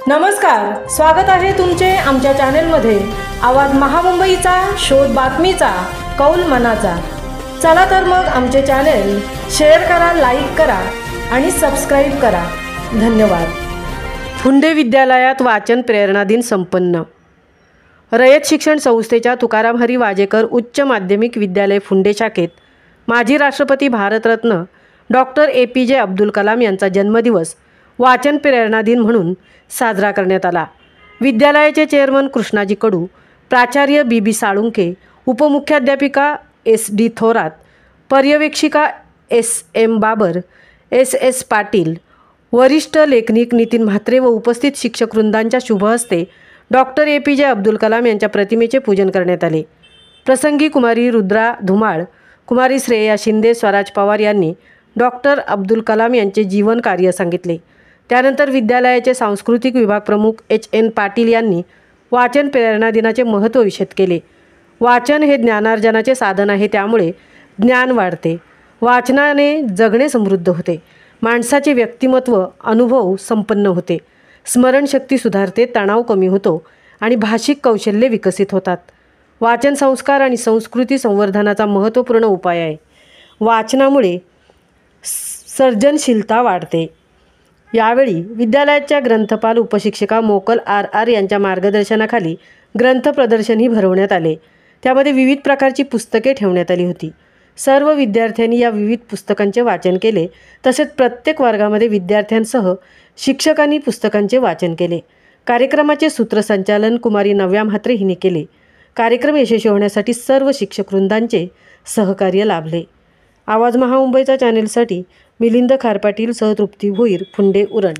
नमस्कार, स्वागत आहे तुमचे आमच्या चॅनलमध्ये। आवाज महामुंबईचा, शोध बातमीचा, कौल मनाचा। चला तर मग आमचे चॅनल शेअर करा, लाईक करा आणि सबस्क्राइब करा। धन्यवाद। फुंडे विद्यालयात वाचन प्रेरणा दिन संपन्न। रयत शिक्षण संस्थेच्या तुकाराम हरी वाजेकर उच्च माध्यमिक विद्यालय फुंडे शाखेत माजी राष्ट्रपती भारतरत्न डॉक्टर APJ अब्दुल कलाम यांचा जन्मदिवस वाचन प्रेरणा दिन म्हणून साजरा करण्यात आला। विद्यालयाचे चेअरमन कृष्णाजी कडू, प्राचार्य BB Salunkhe, उपमुख्याध्यापिका SD Thorat, पर्यवेक्षिका SM Babar, SS Patil, वरिष्ठ लेखनिक नितीन म्हात्रे व उपस्थित शिक्षकवृंदांच्या शुभहस्ते डॉक्टर APJ अब्दुल कलाम यांच्या प्रतिमेचे पूजन करण्यात आले। प्रसंगी कुमारी रुद्रा धुमाळ, कुमारी श्रेया शिंदे, स्वराज पवार यांनी डॉक्टर अब्दुल कलाम यांचे जीवन कार्य सांगितले। त्यानंतर विद्यालयाचे सांस्कृतिक विभाग प्रमुख HN पाटील यांनी वाचन प्रेरणा दिनाचे महत्त्व विशद केले। वाचन हे ज्ञानार्जनाचे साधन आहे, त्यामुळे ज्ञान वाढते। वाचनाने जगणे समृद्ध होते, माणसाचे व्यक्तिमत्व अनुभव संपन्न होते, स्मरणशक्ती सुधारते, तणाव कमी होतो आणि भाषिक कौशल्ये विकसित होतात। वाचन संस्कार आणि संस्कृती संवर्धनाचा महत्त्वपूर्ण उपाय आहे। वाचनामुळे सर्जनशीलता वाढते। यावेळी विद्यालयाच्या ग्रंथपाल उपशिक्षिका मोकल RR यांच्या मार्गदर्शनाखाली ग्रंथ प्रदर्शनही भरवण्यात आले। त्यामध्ये विविध प्रकारची पुस्तके ठेवण्यात आली होती। सर्व विद्यार्थ्यांनी या विविध पुस्तकांचे वाचन केले। तसेच प्रत्येक वर्गामध्ये विद्यार्थ्यांसह शिक्षकांनी पुस्तकांचे वाचन केले। कार्यक्रमाचे सूत्रसंचालन कुमारी नव्या म्हात्रे हिने केले। कार्यक्रम यशस्वी होण्यासाठी सर्व शिक्षकवृंदांचे सहकार्य लाभले। आवाज महामुंबईचा चॅनेलसाठी मिलिंद खारपाटील सह तृप्ती भोईर, फुंडे उरण।